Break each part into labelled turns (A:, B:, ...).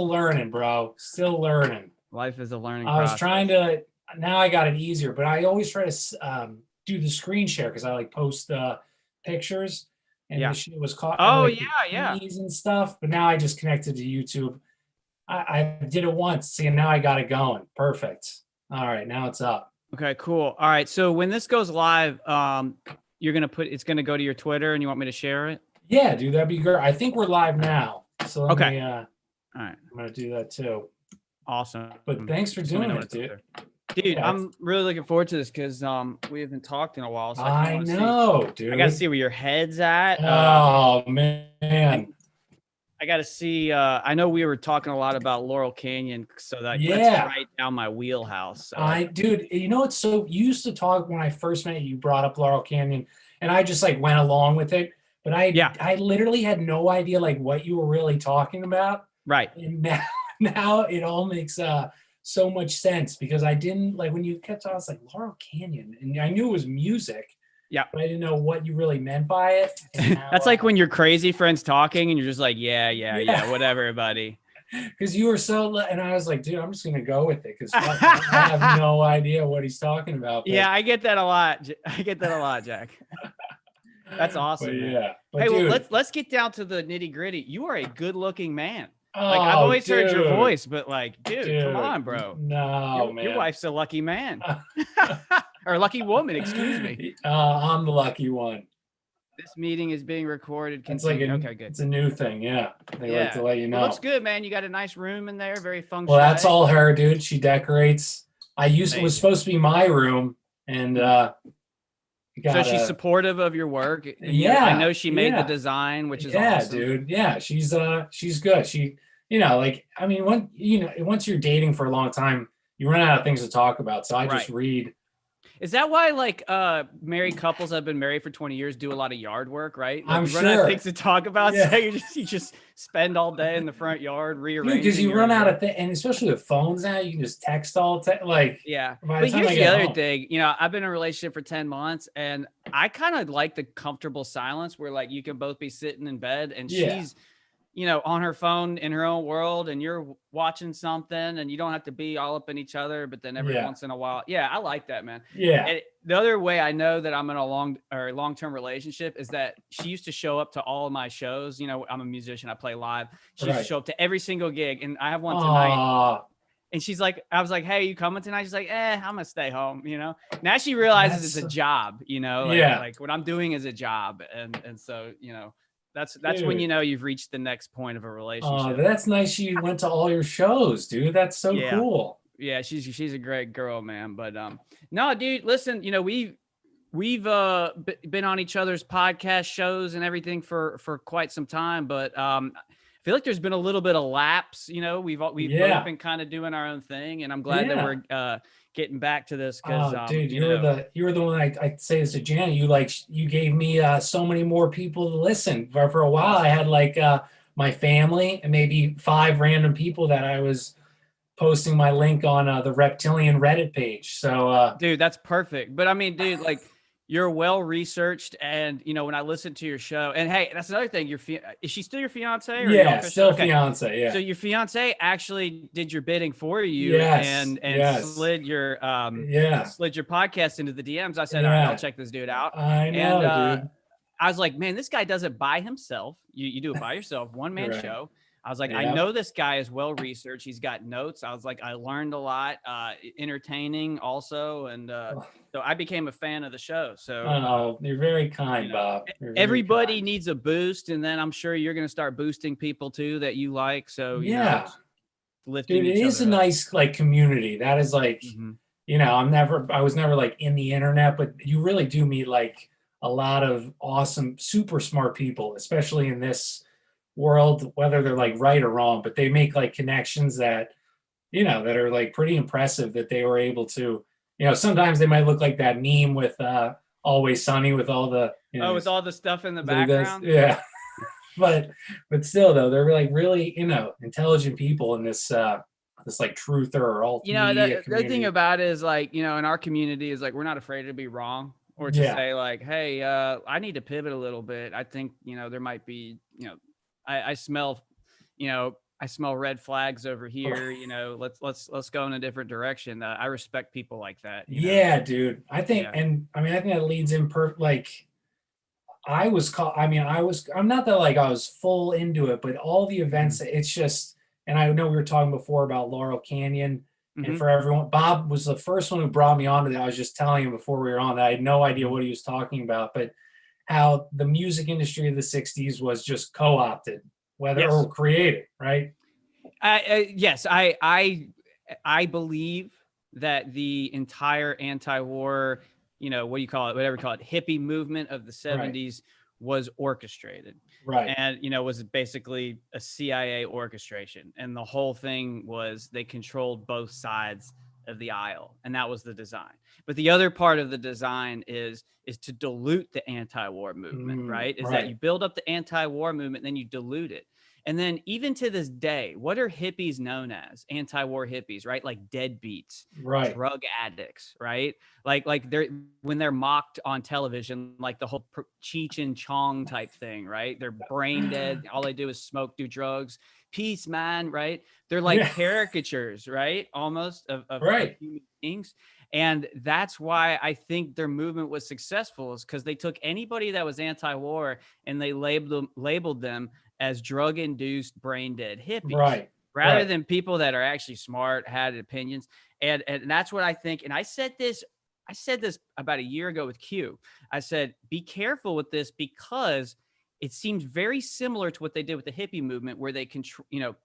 A: learning, bro. Still learning.
B: Life is a learning
A: I was
B: process.
A: trying to. Now I got it easier, but I always try to do the screen share because I like post pictures, and
B: Yeah.
A: the shit was caught
B: Oh
A: like
B: yeah,
A: the
B: yeah.
A: keys and stuff. But now I just connected to YouTube. I did it once. See, and now I got it going. Perfect. All right, now it's up.
B: Okay, cool. All right. So when this goes live, you're gonna it's gonna go to your Twitter, and you want me to share it?
A: Yeah, dude, that'd be great. I think we're live now, so let
B: Okay.
A: me.
B: All right.
A: I'm gonna do that too.
B: Awesome.
A: But thanks for
B: Just let me
A: doing
B: know when
A: it,
B: it's up
A: dude.
B: there. Dude,
A: Yeah,
B: I'm really looking forward to this because we haven't talked in a while, so I kind of
A: I
B: want to see.
A: know,
B: I got to
A: dude.
B: see where your head's at.
A: Oh man.
B: I got to see. I know we were talking a lot about Laurel Canyon, so that's
A: Yeah.
B: right down my wheelhouse. So
A: Dude, you know it's so you used to talk when I first met you, you brought up Laurel Canyon, and I just like went along with it. But
B: yeah,
A: I literally had no idea like what you were really talking about.
B: right.
A: And now it all makes so much sense because I didn't like when you kept on, I was like Laurel Canyon, and I knew it was music,
B: Yeah.
A: but I didn't know what you really meant by it. And now,
B: That's like when your crazy friends talking and you're just like, yeah, whatever, buddy.
A: because you were so, and I was like, dude, I'm just gonna go with it because I have no idea what he's talking about. But,
B: Yeah, I get that a lot. I get that a lot, Jack. That's awesome, man.
A: Yeah. But
B: Hey,
A: dude,
B: well, let's get down to the nitty gritty. You are a good looking man.
A: oh,
B: Like I've always
A: dude,
B: heard your voice, but like, dude, come on, bro.
A: No, man.
B: Your wife's a lucky man. Or lucky woman, excuse me.
A: I'm the lucky one.
B: This meeting is being recorded.
A: It's like
B: Okay, good.
A: It's a new thing, yeah. They like to let you know.
B: Well, looks good, man. You got a nice room in there, very functional.
A: Well, that's all her, dude. She decorates. It was supposed to be my room, and
B: so she's supportive of your work.
A: Yeah,
B: I know she made the design, which is awesome.
A: Dude. Yeah, she's good. She, like, I mean, once you're dating for a long time, you run out of things to talk about. So I just read.
B: Is that why like married couples that have been married for 20 years do a lot of yard work, right? Like
A: I'm
B: you run out of things to talk about, so you just spend all day in the front yard rearranging.
A: Because you run out of things, and especially with phones now, you can just text all like.
B: Yeah, but here's the other thing. I've been in a relationship for 10 months, and I kind of like the comfortable silence where like you can both be sitting in bed, and she's on her phone in her own world, and you're watching something, and you don't have to be all up in each other, but then every once in a while. Yeah, I like that, man.
A: Yeah.
B: And the other way I know that I'm in a long-term relationship is that she used to show up to all of my shows. I'm a musician. I play live. She used to show up to every single gig, and I have one tonight. And she's like, I was like, hey, you coming tonight? She's like, I'm gonna stay home. Now she realizes it's a job, like what I'm doing is a job. And so, that's when you've reached the next point of a relationship.
A: Oh, that's nice. She went to all your shows, dude. That's so cool.
B: Yeah, she's a great girl, man. But no, dude, listen, we've been on each other's podcast shows and everything for quite some time, but I feel like there's been a little bit of lapse. We've both been kind of doing our own thing, and I'm glad that we're getting back to this because
A: dude, you were the one I say this to Janet. You gave me so many more people to listen. For a while I had like my family and maybe 5 random people that I was posting my link on the Reptilian Reddit page. So
B: dude, that's perfect. But I mean, dude, like you're well researched, and when I listen to your show, and hey, that's another thing. Is she still your fiance? Or
A: yeah, still fiance. Yeah.
B: So your fiance actually did your bidding for you, and slid your podcast into the DMs. I said, all right, I'll check this dude out.
A: I know, dude.
B: I was like, man, this guy does it by himself. You do it by yourself, one man show. I was like, I know this guy is well researched. He's got notes. I was like, I learned a lot, entertaining also. And so I became a fan of the show. So
A: you're very kind, Bob.
B: Everybody needs a boost. And then I'm sure you're going to start boosting people too that you like. So, lifting.
A: Dude, it is a nice like community. That is like, I was never like in the internet, but you really do meet like a lot of awesome, super smart people, especially in this world, whether they're like right or wrong, but they make like connections that that are like pretty impressive that they were able to, sometimes they might look like that meme with Always Sunny with all the
B: with all the stuff in the background.
A: but still though, they're like really intelligent people in this this like truther or alt
B: the thing about it is like in our community is like we're not afraid to be wrong or to say like, hey, I need to pivot a little bit. I think there might be I smell, I smell red flags over here. You know, let's go in a different direction. I respect people like that. You know?
A: Yeah, dude. I think,
B: Yeah.
A: and I mean, I think that leads in like I was caught. I mean, I'm not that like I was full into it, but all the
B: Mhm.
A: events, it's just, and I know we were talking before about Laurel Canyon. And
B: Mhm.
A: for everyone, Bob was the first one who brought me onto that. I was just telling him before we were on that I had no idea
B: Mhm.
A: what he was talking about, but how the music industry of the 60s was just co-opted, whether
B: Yes.
A: or created, right?
B: Yes, I believe that the entire anti-war, you know, what do you call it, whatever you call it, hippie movement of the
A: Right.
B: 70s was orchestrated.
A: Right.
B: And, you know, was basically a CIA orchestration. And the whole thing was they controlled both sides of the aisle. And that was the design. But the other part of the design is to dilute the anti-war movement, right? Is that
A: Right.
B: you build up the anti-war movement, then you dilute it. And then even to this day, what are hippies known as? Anti-war hippies, right? Like deadbeats,
A: Right.
B: drug addicts, right? Like they're when they're mocked on television, like the whole Cheech and Chong type thing, right? They're brain dead. All they do is smoke, do drugs. Peace, man, right? They're like
A: Yeah.
B: caricatures, right? Almost of
A: Right.
B: human beings. And that's why I think their movement was successful, is because they took anybody that was anti-war and they labeled them as drug-induced brain dead hippies,
A: Right.
B: rather
A: Right.
B: than people that are actually smart, had opinions. And that's what I think. And I said this about a year ago with Q. I said, be careful with this, because it seems very similar to what they did with the hippie movement, where they control, you know,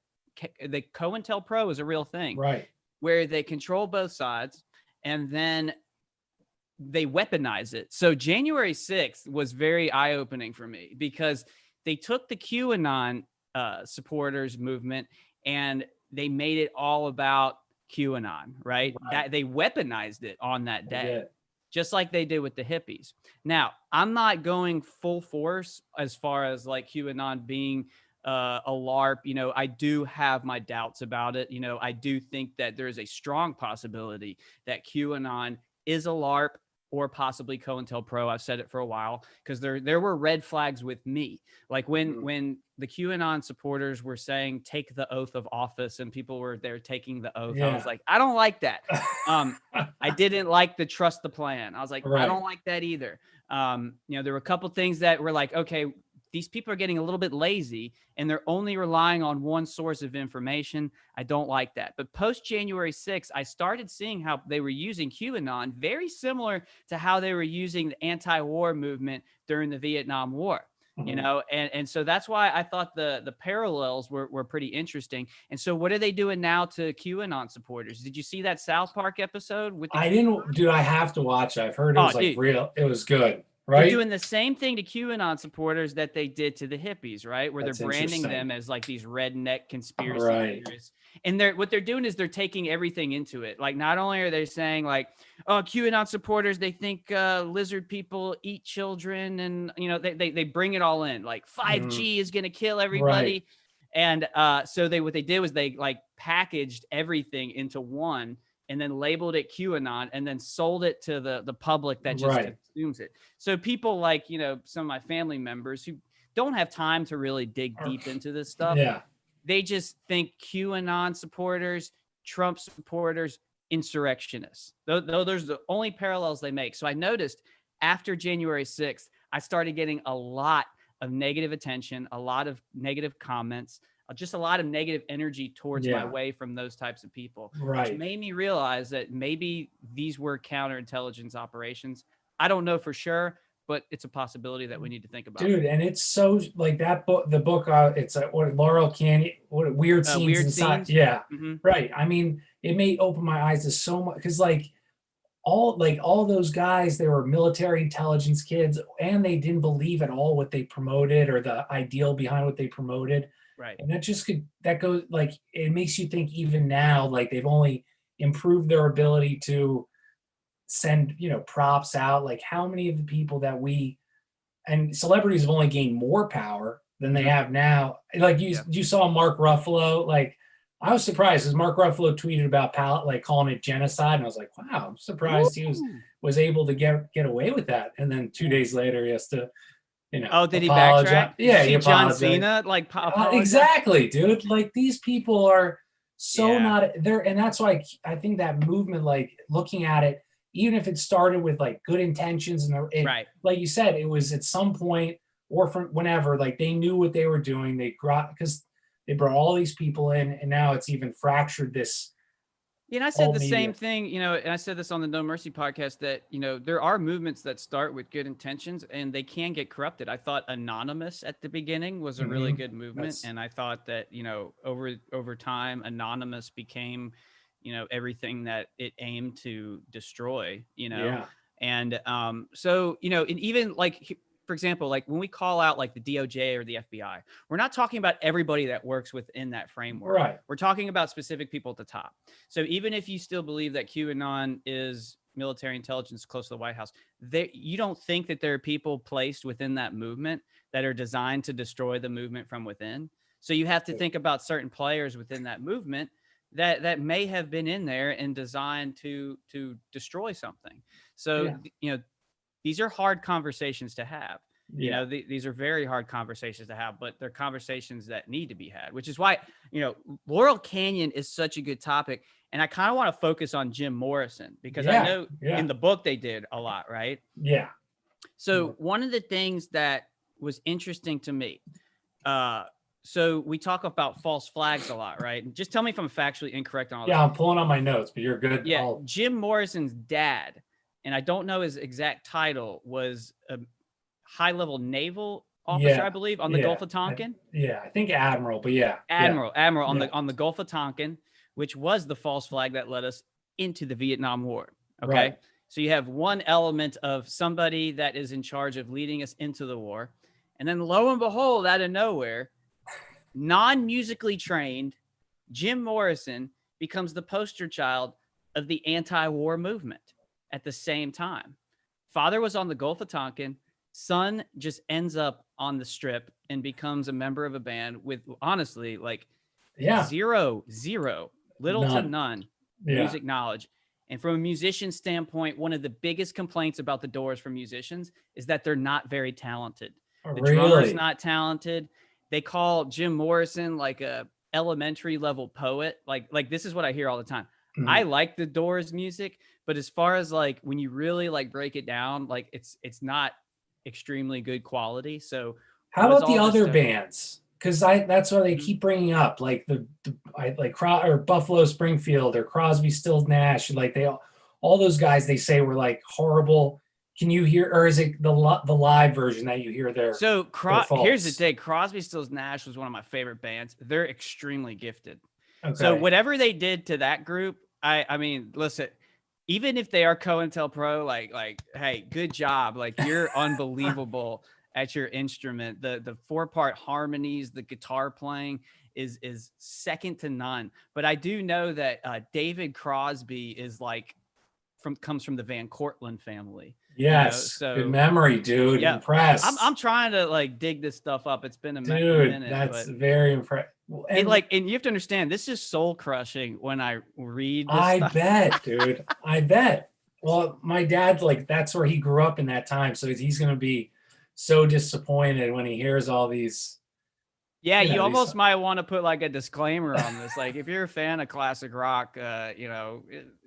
B: the COINTELPRO is a real thing,
A: Right.
B: where they control both sides and then they weaponize it. So January 6th was very eye-opening for me, because they took the QAnon supporters movement and they made it all about QAnon, right?
A: Right.
B: That they weaponized it on that
A: They
B: day,
A: did.
B: just like they did with the hippies. Now, I'm not going full force as far as like QAnon being a LARP. You know, I do have my doubts about it. You know, I do think that there is a strong possibility that QAnon is a LARP, or possibly COINTELPRO. I've said it for a while, because there were red flags with me. Like when the QAnon supporters were saying take the oath of office and people were there taking the oath, I was
A: Yeah.
B: like, I don't like that. I didn't like the trust the plan. I was like, I
A: Right.
B: don't like that either. You know, there were a couple things that were like, okay, these people are getting a little bit lazy and they're only relying on one source of information. I don't like that. But post January 6th, I started seeing how they were using QAnon very similar to how they were using the anti-war movement during the Vietnam War. You
A: Mhm.
B: know, and so that's why I thought the parallels were pretty interesting. And so what are they doing now to QAnon supporters? Did you see that South Park episode with the
A: I didn't, dude. I have to watch it. I've heard it
B: Oh,
A: was like
B: dude,
A: real. It was good,
B: they're
A: right?
B: doing the same thing to QAnon supporters that they did to the hippies, right? Where they're
A: That's
B: branding
A: interesting.
B: them as like these redneck conspiracy
A: Right.
B: theorists. And what they're doing is they're taking everything into it. Like, not only are they saying like, oh, QAnon supporters, they think lizard people eat children, and you know, they bring it all in. Like 5G is gonna kill
A: Right.
B: everybody. And so what they did was they like packaged everything into one, and then labeled it QAnon, and then sold it to the public that just
A: Right.
B: consumes it. So people like, you know, some of my family members who don't have time to really dig deep into this stuff,
A: Yeah.
B: they just think QAnon supporters, Trump supporters, insurrectionists. Those are the only parallels they make. So I noticed after January 6th, I started getting a lot of negative attention, a lot of negative comments, just a lot of negative energy towards my
A: Yeah.
B: way from those types of people, which
A: Right.
B: made me realize that maybe these were counterintelligence operations. I don't know for sure, but it's a possibility that we need to think about.
A: Dude, and it's so like that book, the book, it's what Laurel Canyon, what weird scenes
B: Weird
A: inside.
B: scenes.
A: Yeah.
B: Mm-hmm.
A: Right. I mean, it may open my eyes to so much, because all those guys, they were military intelligence kids, and they didn't believe at all what they promoted or the ideal behind what they promoted.
B: Right.
A: And that goes like, it makes you think even now, like they've only improved their ability to send, props out. Like how many of the people that and celebrities have only gained more power than they
B: Mm-hmm.
A: have now. Like you saw Mark Ruffalo, like I was surprised because Mark Ruffalo tweeted about like calling it genocide, and I was like, wow, I'm surprised he was able to get away with that. And then 2 days later, he has to
B: Oh, did he
A: apologize.
B: backtrack?
A: Yeah,
B: See
A: he
B: John
A: apologized.
B: Cena like apologize?
A: Exactly, dude. Like these people are so
B: Yeah.
A: not there, and that's why I think that movement, like looking at it, even if it started with like good intentions and
B: Right.
A: like you said, it was at some point or from whenever, like they knew what they were doing. They brought because they brought all these people in, and now it's even fractured this.
B: And I said the same thing, and I said this on the No Mercy podcast that, there are movements that start with good intentions and they can get corrupted. I thought Anonymous at the beginning was a really good movement. And I thought that, over time, Anonymous became, everything that it aimed to destroy, And so, and even like, for example, like when we call out like the DOJ or the FBI, we're not talking about everybody that works within that framework.
A: Right.
B: We're talking about specific people at the top. So even if you still believe that QAnon is military intelligence close to the White House, you don't think that there are people placed within that movement that are designed to destroy the movement from within. So you have to think about certain players within that movement that may have been in there and designed to destroy something. So, these are hard conversations to have. These are very hard conversations to have, but they're conversations that need to be had, which is why, Laurel Canyon is such a good topic. And I kind of want to focus on Jim Morrison because I know in the book they did a lot, right?
A: Yeah.
B: So one of the things that was interesting to me, so we talk about false flags a lot, right? And just tell me if I'm factually incorrect on all this.
A: Yeah, I'm pulling on my notes, but you're good.
B: Yeah, Jim Morrison's dad, and I don't know his exact title, was a high-level naval officer, I believe, on the Gulf of Tonkin.
A: I think Admiral, but
B: Admiral on the Gulf of Tonkin, which was the false flag that led us into the Vietnam War. Okay, right. So you have one element of somebody that is in charge of leading us into the war, and then lo and behold, out of nowhere, non-musically trained Jim Morrison becomes the poster child of the anti-war movement. At the same time, father was on the Gulf of Tonkin, son just ends up on the strip and becomes a member of a band with honestly like zero, little to none music knowledge. And from a musician standpoint, one of the biggest complaints about the Doors from musicians is that they're not very talented. The drummer's not talented. They call Jim Morrison like a elementary level poet. Like this is what I hear all the time. I like the Doors music, but as far as like when you really like break it down, like it's not extremely good quality. So
A: how about the other bands? Because that's what they keep bringing up, like or Buffalo Springfield or Crosby, Stills, Nash, like all those guys they say were like horrible. Can you hear, or is it the live version that you hear there?
B: So here's the thing: Crosby, Stills, Nash was one of my favorite bands. They're extremely gifted. Okay. So whatever they did to that group, I mean, listen, even if they are COINTELPRO, like, hey, good job. Like you're unbelievable at your instrument. The 4-part harmonies, the guitar playing is second to none. But I do know that David Crosby is comes from the Van Cortlandt family.
A: Yes, so good memory, dude. Yeah, impressed.
B: I'm trying to like dig this stuff up. It's been a minute.
A: That's very impressive.
B: And you have to understand, this is soul crushing when I read this
A: I
B: stuff.
A: bet, dude. I bet. Well, my dad's like, that's where he grew up in that time. So he's going to be so disappointed when he hears all these.
B: Yeah, you almost might want to put like a disclaimer on this. Like if you're a fan of classic rock,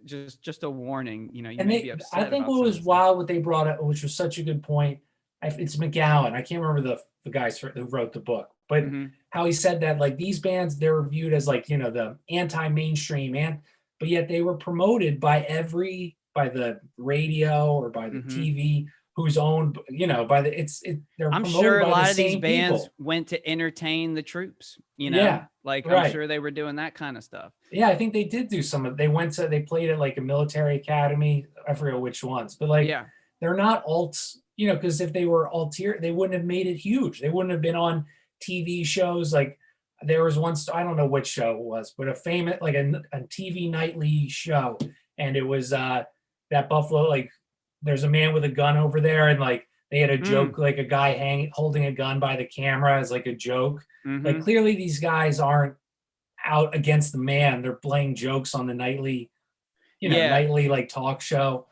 B: just a warning, you may be upset.
A: I think what was wild, what they brought up, which was such a good point. It's McGowan. I can't remember the guys who wrote the book, but how he said that like these bands, they were viewed as like, the anti-mainstream but yet they were promoted by the radio or by the TV, who's owned, by they're
B: I'm sure a lot of these bands went to entertain the troops, I'm sure they were doing that kind of stuff.
A: Yeah, I think they did do they played at like a military academy. I forget which ones, but they're not alts, because if they were ulterior, they wouldn't have made it huge. They wouldn't have been on TV shows. Like there was one, I don't know which show it was, but a famous, like a TV nightly show. And it was that Buffalo, like, there's a man with a gun over there, and like they had a joke, like a guy holding a gun by the camera as like a joke. Like clearly these guys aren't out against the man. They're playing jokes on the nightly, nightly like talk show.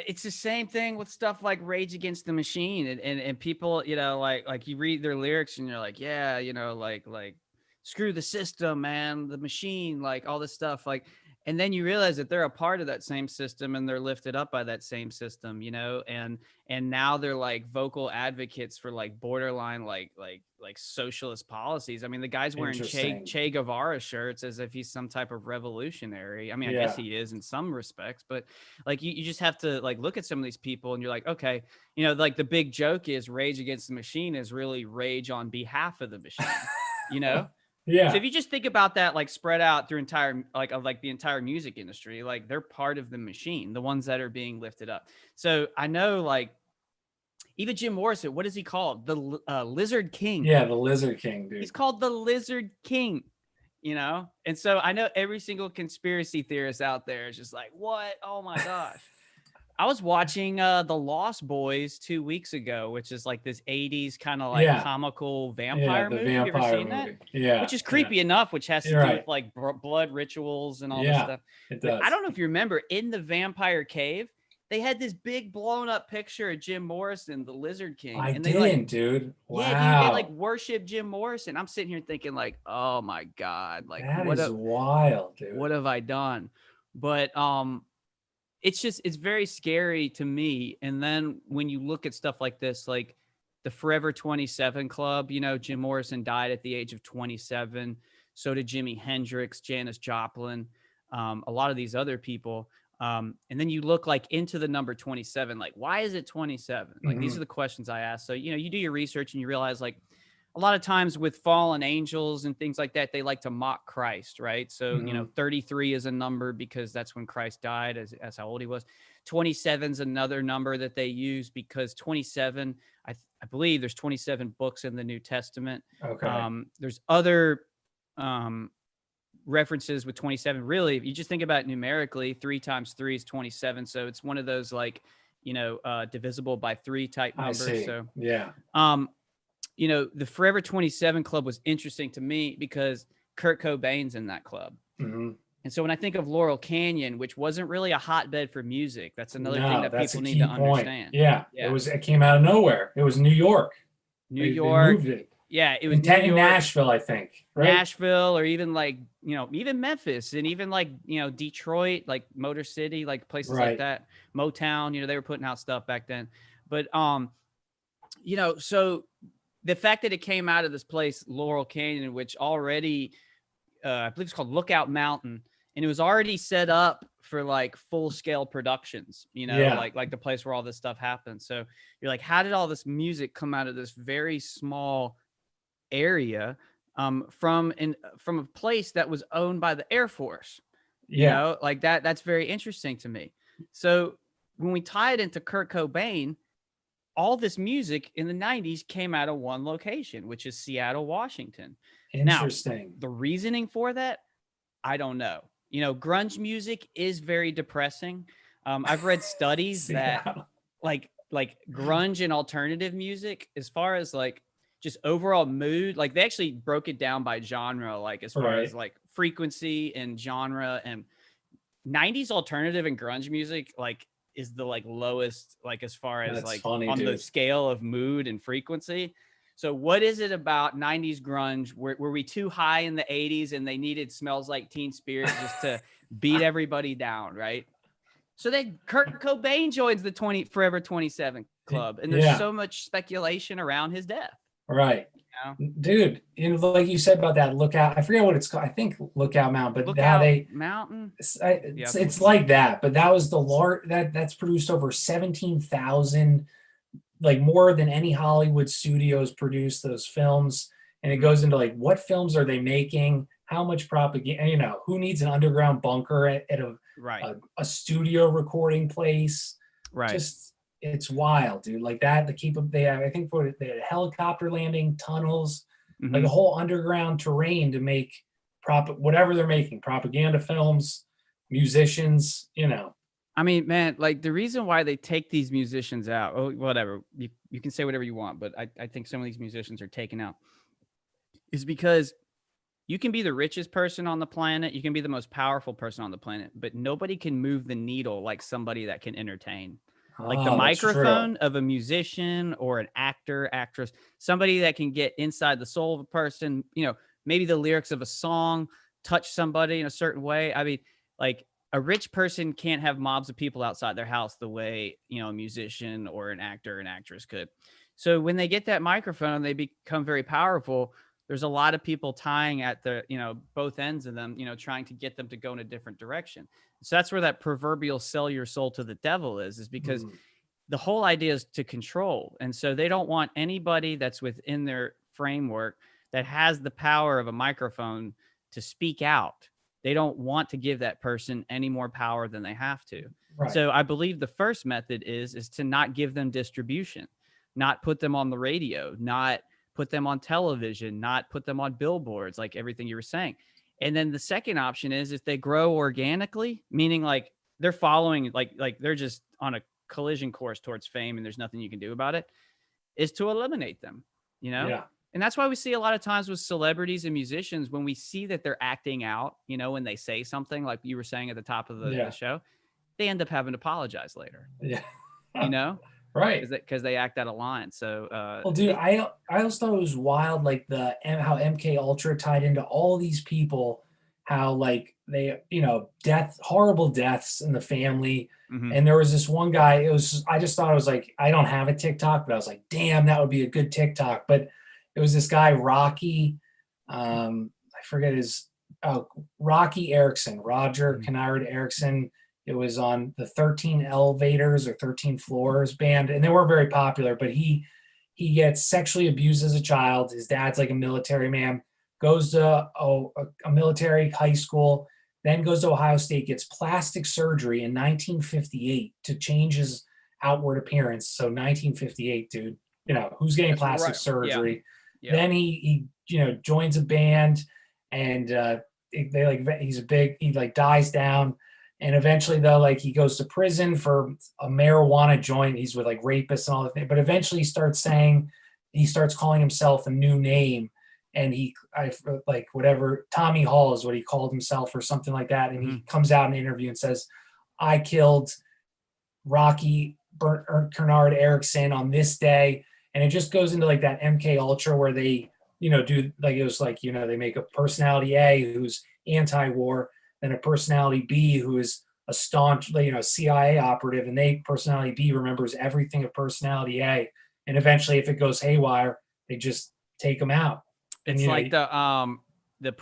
B: it's the same thing with stuff like Rage Against the Machine, and people, you know, like you read their lyrics and you're like, yeah, you know, like screw the system, man, the machine, like all this stuff, like, and then you realize that they're a part of that same system and they're lifted up by that same system, you know, and now they're like vocal advocates for like borderline like socialist policies. I mean, the guy's wearing Che Guevara shirts as if he's some type of revolutionary. I mean, I guess he is in some respects, but like you just have to like look at some of these people and you're like, okay, you know, like the big joke is Rage Against the Machine is really rage on behalf of the machine, you know?
A: Yeah.
B: So if you just think about that, like spread out through entire, like the entire music industry, like they're part of the machine, the ones that are being lifted up. So I know, like, even Jim Morrison, what is he called? The Lizard King.
A: Yeah, the Lizard King, dude.
B: He's called the Lizard King, you know? And so I know every single conspiracy theorist out there is just like, what? Oh my gosh. I was watching The Lost Boys 2 weeks ago, which is like this 80s kind of like comical vampire movie. Have you ever seen that?
A: Yeah.
B: Which is creepy enough, which has to do with like blood rituals and all this stuff.
A: It does.
B: I don't know if you remember, in the vampire cave, they had this big blown up picture of Jim Morrison, the Lizard King.
A: And they didn't, dude. Wow.
B: Yeah, dude, they like worship Jim Morrison. I'm sitting here thinking like, oh my God, like
A: that is wild, dude.
B: What have I done? But it's very scary to me. And then when you look at stuff like this, like the Forever 27 Club, you know, Jim Morrison died at the age of 27. So did Jimi Hendrix, Janis Joplin, a lot of these other people. And then you look like into the number 27, like, why is it 27? Like, these are the questions I ask. So, you know, you do your research and you realize like a lot of times with fallen angels and things like that, they like to mock Christ, right? So, you know, 33 is a number because that's when Christ died, as how old he was. 27 is another number that they use because 27, I believe there's 27 books in the New Testament.
A: Okay.
B: There's other references with 27. Really, if you just think about it numerically, 3 times 3 is 27. So it's one of those like, you know, divisible by 3 type numbers.
A: I see.
B: So
A: yeah.
B: You know, the Forever 27 Club was interesting to me because Kurt Cobain's in that club. And so when I think of Laurel Canyon, which wasn't really a hotbed for music, that's another thing that people need to understand.
A: Yeah. It came out of nowhere. It was New York.
B: They moved
A: it.
B: Yeah, it was
A: in Nashville, I think. Right?
B: Nashville, or even like, you know, even Memphis, and even like, you know, Detroit, like Motor City, like places like that. Motown, you know, they were putting out stuff back then. But you know, so the fact that it came out of this place, Laurel Canyon, which already, I believe it's called Lookout Mountain, and it was already set up for like full scale productions, you know, like the place where all this stuff happens. So you're like, how did all this music come out of this very small area, from a place that was owned by the Air Force? You know, like that's very interesting to me. So when we tie it into Kurt Cobain, all this music in the 90s came out of one location, which is Seattle, Washington.
A: Interesting.
B: Now, the reasoning for that, I don't know. You know, grunge music is very depressing. I've read studies that like grunge and alternative music, as far as like just overall mood, like they actually broke it down by genre, like as far as like frequency and genre, and 90s alternative and grunge music, like is the like lowest, like as far as like on the scale of mood and frequency. So what is it about 90s grunge? Were we too high in the 80s and they needed Smells Like Teen Spirit just to beat everybody down, right? So then Kurt Cobain joins the Forever 27 Club, and there's so much speculation around his death.
A: Right. You know? Dude, you know, like you said about that Lookout, I forget what it's called. I think Lookout Mountain, but
B: Mountain.
A: It's like that, but that was that's produced over 17,000, like more than any Hollywood studios produce those films. And it goes into like, what films are they making? How much propaganda, you know, who needs an underground bunker at a studio recording place? Right. Just, it's wild, dude. Like that, they have, I think they had helicopter landing, tunnels, like a whole underground terrain to make whatever they're making, propaganda films, musicians, you know.
B: I mean, man, like the reason why they take these musicians out, whatever, you can say whatever you want, but I think some of these musicians are taken out, is because you can be the richest person on the planet, you can be the most powerful person on the planet, but nobody can move the needle like somebody that can entertain. Like the
A: Oh, that's true.
B: microphone of a musician or an actor, actress, somebody that can get inside the soul of a person, you know, maybe the lyrics of a song touch somebody in a certain way. I mean, like a rich person can't have mobs of people outside their house the way, you know, a musician or an actor or an actress could. So when they get that microphone, they become very powerful. There's a lot of people tying at the, you know, both ends of them, you know, trying to get them to go in a different direction. So that's where that proverbial sell your soul to the devil is because the whole idea is to control. And so they don't want anybody that's within their framework that has the power of a microphone to speak out. They don't want to give that person any more power than they have to.
A: Right.
B: So I believe the first method is to not give them distribution, not put them on the radio, not put them on television, not put them on billboards, like everything you were saying. And then the second option is if they grow organically, meaning like they're following, like they're just on a collision course towards fame and there's nothing you can do about it, is to eliminate them, you know?
A: Yeah.
B: And that's why we see a lot of times with celebrities and musicians, when we see that they're acting out, you know, when they say something like you were saying at the top of the show, they end up having to apologize later.
A: Yeah.
B: You know?
A: Right.
B: Because they act out of line. So,
A: well, dude, I always thought it was wild, like how MK Ultra tied into all these people, how like they, you know, horrible deaths in the family. And there was this one guy, I just thought it was like, I don't have a TikTok, but I was like, damn, that would be a good TikTok. But it was this guy, Rocky, I forget Rocky Erickson, Roger Kennard Erickson. It was on the 13 Elevators or 13 Floors band, and they weren't very popular, but he gets sexually abused as a child. His dad's like a military man, goes to a military high school, then goes to Ohio State, gets plastic surgery in 1958 to change his outward appearance. So 1958, dude, you know, who's getting plastic surgery? Yeah. Then he you know, joins a band, and he dies down. And eventually, though, like he goes to prison for a marijuana joint. He's with like rapists and all that. But eventually, he starts calling himself a new name, and Tommy Hall is what he called himself or something like that. And he comes out in an interview and says, "I killed Rocky Kennard Erickson on this day." And it just goes into like that MK Ultra where they, you know, do like it was like, you know, they make a personality A who's anti-war. Then a personality B who is a staunch, you know, CIA operative, and personality B remembers everything of personality A. And eventually, if it goes haywire, they just take them out.
B: And, it's like the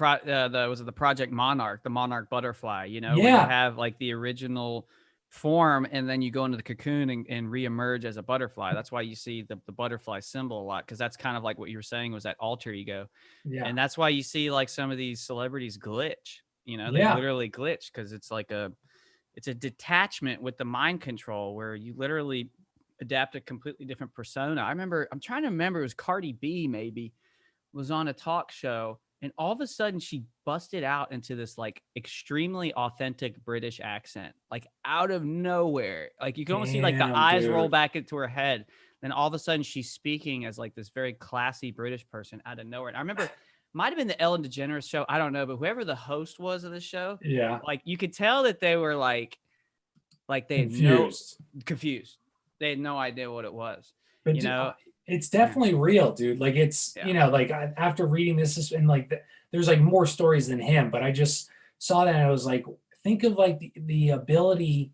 B: Project Monarch, the Monarch butterfly, you know, where you have like the original form and then you go into the cocoon and reemerge as a butterfly. That's why you see the butterfly symbol a lot, because that's kind of like what you were saying was that alter ego. Yeah. And that's why you see like some of these celebrities glitch. You know, they literally glitch because it's like it's a detachment with the mind control where you literally adapt a completely different persona. I'm trying to remember, it was Cardi B maybe was on a talk show, and all of a sudden she busted out into this like extremely authentic British accent, like out of nowhere. Like you can almost see like the eyes roll back into her head. Then all of a sudden she's speaking as like this very classy British person out of nowhere. And I remember might have been the Ellen DeGeneres show. I don't know, but whoever the host was of the show, like you could tell that they were like they confused. They had no idea what it was. But you know,
A: it's definitely real, dude. Like it's, you know, like after reading this and like there's like more stories than him, but I just saw that and I was like, think of like the ability,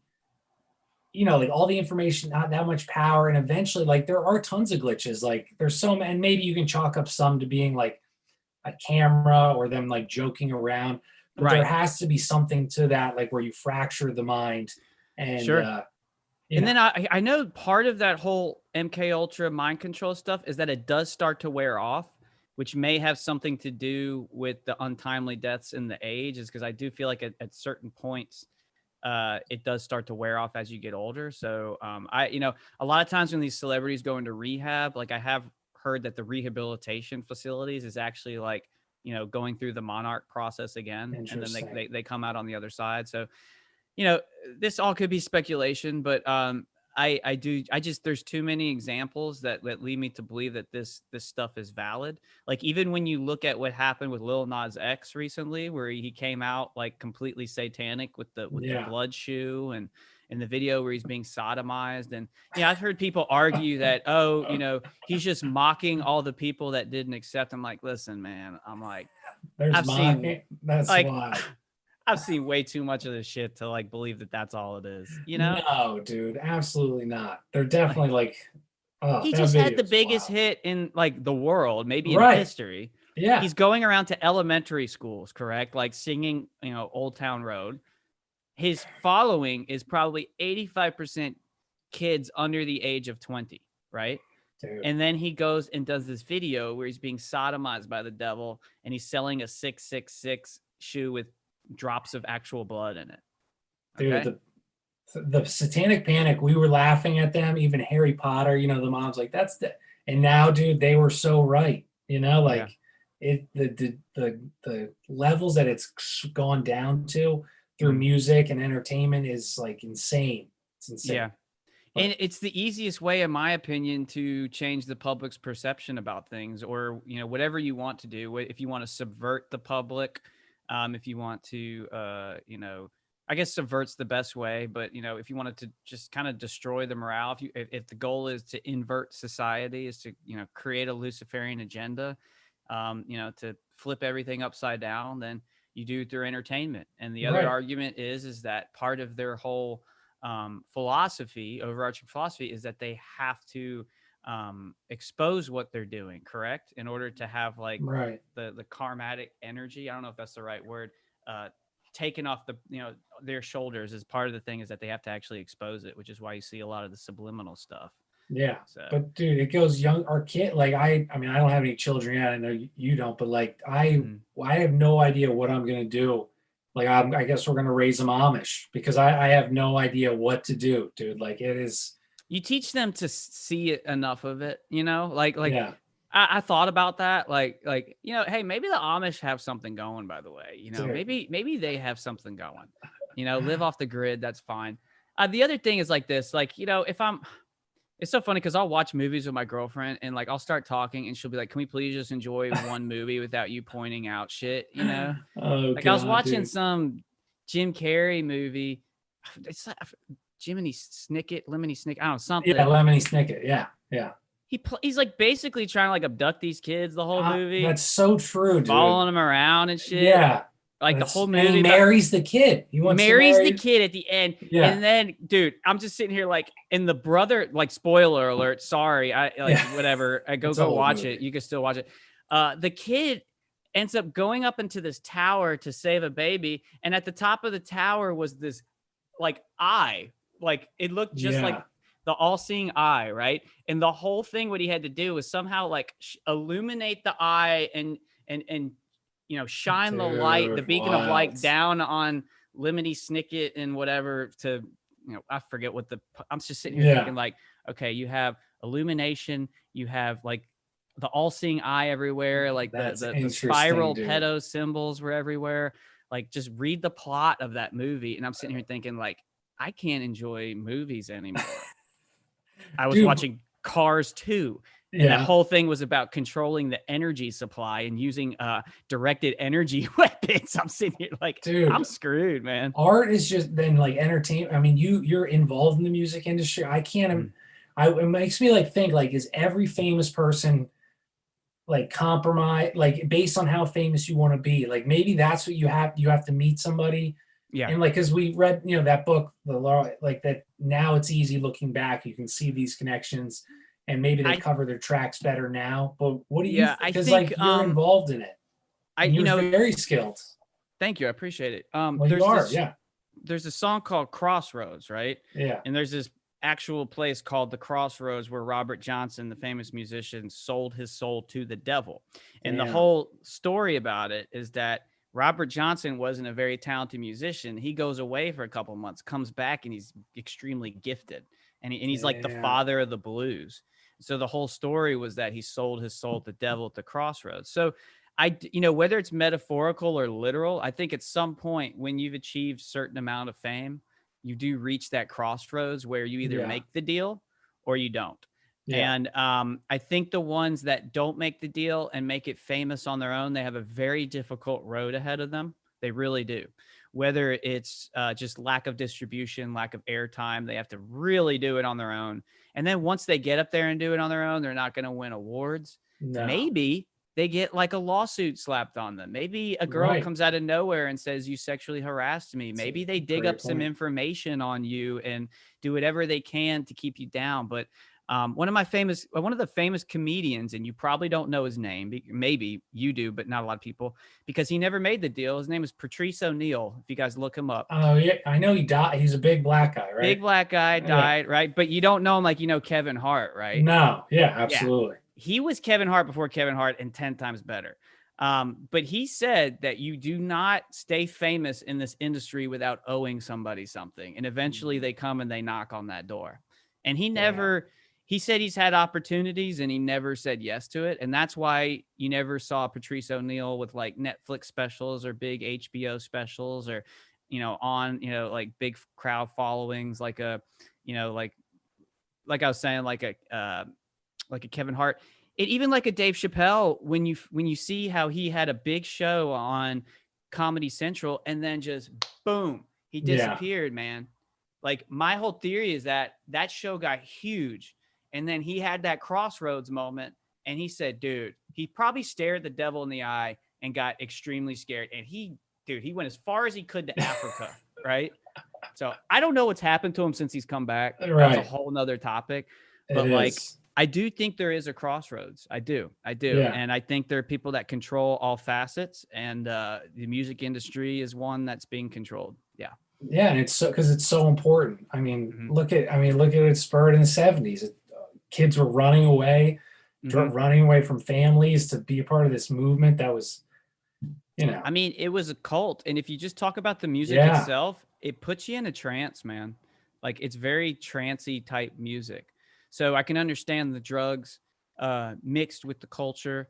A: you know, like all the information, not that much power, and eventually like there are tons of glitches. Like there's so many, and maybe you can chalk up some to being like a camera or them like joking around, but there has to be something to that, like where you fracture the mind. And
B: then I know part of that whole MK Ultra mind control stuff is that it does start to wear off, which may have something to do with the untimely deaths in the age, is because I do feel like at certain points it does start to wear off as you get older. So you know, a lot of times when these celebrities go into rehab, like I have heard that the rehabilitation facilities is actually like, you know, going through the Monarch process again, and then they come out on the other side. So, you know, this all could be speculation, but I do. There's too many examples that lead me to believe that this stuff is valid. Like even when you look at what happened with Lil Nas X recently, where he came out like completely satanic with the blood shoe and in the video where he's being sodomized. And I've heard people argue that, oh, he's just mocking all the people that didn't accept him. Like, listen, man, I'm like,
A: That's
B: like,
A: why.
B: I've seen way too much of this shit to like believe that that's all it is,
A: No, dude, absolutely not. They're definitely like, oh,
B: he just had the biggest hit in like the world, maybe in history.
A: Yeah.
B: He's going around to elementary schools, correct? Like singing, Old Town Road. His following is probably 85% kids under the age of 20, right?
A: Dude.
B: And then he goes and does this video where he's being sodomized by the devil and he's selling a 666 shoe with drops of actual blood in it.
A: Okay? Dude, the Satanic Panic, we were laughing at them. Even Harry Potter, the mom's like, that's the, and now, dude, they were so right. The levels that it's gone down to through music and entertainment is like insane. It's insane.
B: Yeah. And it's the easiest way, in my opinion, to change the public's perception about things, or, whatever you want to do. If you want to subvert the public, if you want to, I guess subvert's the best way, but, if you wanted to just kind of destroy the morale, if the goal is to invert society, is to, create a Luciferian agenda, to flip everything upside down, then you do it through entertainment. And the other argument is that part of their whole overarching philosophy is that they have to expose what they're doing, correct, in order to have like the karmatic energy, I don't know if that's the right word, taken off their shoulders. As part of the thing is that they have to actually expose it, which is why you see a lot of the subliminal stuff.
A: Yeah. So. But dude, it goes young, our kid, like I mean, I don't have any children yet. I know you don't, but like I have no idea what I'm gonna do. Like I guess we're gonna raise them Amish because I have no idea what to do, dude. Like it is.
B: You teach them to see it enough of it, yeah. I thought about that, like hey, maybe the Amish have something going. By the way, maybe they have something going. Live off the grid. That's fine. The other thing is like this, like if I'm. It's so funny because I'll watch movies with my girlfriend and like I'll start talking and she'll be like, "Can we please just enjoy one movie without you pointing out shit?"
A: Oh,
B: like God, I was watching some Jim Carrey movie. It's like Lemony Snicket, I don't know, something.
A: Yeah, Lemony Snicket. Yeah.
B: He's like basically trying to like abduct these kids the whole movie.
A: That's so true, dude.
B: Following them around and shit.
A: Yeah.
B: Like the whole movie.
A: And he marries the kid. He
B: marries the kid at the end.
A: Yeah.
B: And then, dude, I'm just sitting here like, and the brother, like, spoiler alert. Sorry. Whatever. I go watch it. You can still watch it. The kid ends up going up into this tower to save a baby. And at the top of the tower was this like eye. Like it looked just like the all-seeing eye, right? And the whole thing, what he had to do was somehow like illuminate the eye and shine the light, the beacon of light down on Lemony Snicket and whatever to, I forget what I'm just sitting here thinking like, okay, you have illumination, you have like the all-seeing eye everywhere, like the spiral pedo symbols were everywhere. Like just read the plot of that movie. And I'm sitting here thinking like, I can't enjoy movies anymore. I was watching Cars 2. And the whole thing was about controlling the energy supply and using directed energy weapons. I'm sitting here like, dude, I'm screwed, man.
A: Art is just then like entertainment. I mean, you're involved in the music industry. I can't. It makes me like think like, is every famous person like compromise, like based on how famous you want to be? Like maybe that's what you have. You have to meet somebody.
B: Yeah.
A: And like, cause we read, that book, like that now it's easy looking back. You can see these connections. And maybe they cover their tracks better now. But what do you think? Because like you're involved in it. You're very skilled.
B: Thank you. I appreciate it. There's a song called Crossroads, right?
A: Yeah.
B: And there's this actual place called the Crossroads where Robert Johnson, the famous musician, sold his soul to the devil. And the whole story about it is that Robert Johnson wasn't a very talented musician. He goes away for a couple of months, comes back, and he's extremely gifted. And he's like the father of the blues. So the whole story was that he sold his soul to the devil at the crossroads. So whether it's metaphorical or literal, I think at some point when you've achieved certain amount of fame, you do reach that crossroads where you either make the deal or you don't.
A: Yeah.
B: And I think the ones that don't make the deal and make it famous on their own, they have a very difficult road ahead of them. They really do. Whether it's just lack of distribution, lack of airtime, they have to really do it on their own. And then once they get up there and do it on their own, they're not going to win awards.
A: No.
B: Maybe they get like a lawsuit slapped on them. Maybe a girl comes out of nowhere and says, you sexually harassed me. Maybe they dig up some information on you and do whatever they can to keep you down. But one of the famous comedians, and you probably don't know his name, maybe you do, but not a lot of people, because he never made the deal. His name is Patrice O'Neal. If you guys look him up.
A: Oh yeah, I know he died. He's a big black guy, right?
B: Big black guy died, right? But you don't know him like you know Kevin Hart, right?
A: No, yeah, absolutely.
B: Yeah. He was Kevin Hart before Kevin Hart and 10 times better. But he said that you do not stay famous in this industry without owing somebody something. And eventually they come and they knock on that door. And he said he's had opportunities and he never said yes to it. And that's why you never saw Patrice O'Neal with like Netflix specials or big HBO specials or, on, like big crowd followings, like a, like I was saying, like a Kevin Hart, even like a Dave Chappelle, when you see how he had a big show on Comedy Central and then just boom, he disappeared, man. Like my whole theory is that show got huge. And then he had that crossroads moment and he said, dude, he probably stared the devil in the eye and got extremely scared. And he went as far as he could to Africa. Right. So I don't know what's happened to him since he's come back.
A: Right.
B: That's a whole nother topic. But I do think there is a crossroads. I do. Yeah. And I think there are people that control all facets, and the music industry is one that's being controlled. Yeah.
A: Yeah. And it's because it's so important. I mean, look at it spurred in the 70s. Kids were running away from families to be a part of this movement that was,
B: I mean, it was a cult. And if you just talk about the music itself, it puts you in a trance, man. Like it's very trancey type music. So I can understand the drugs mixed with the culture,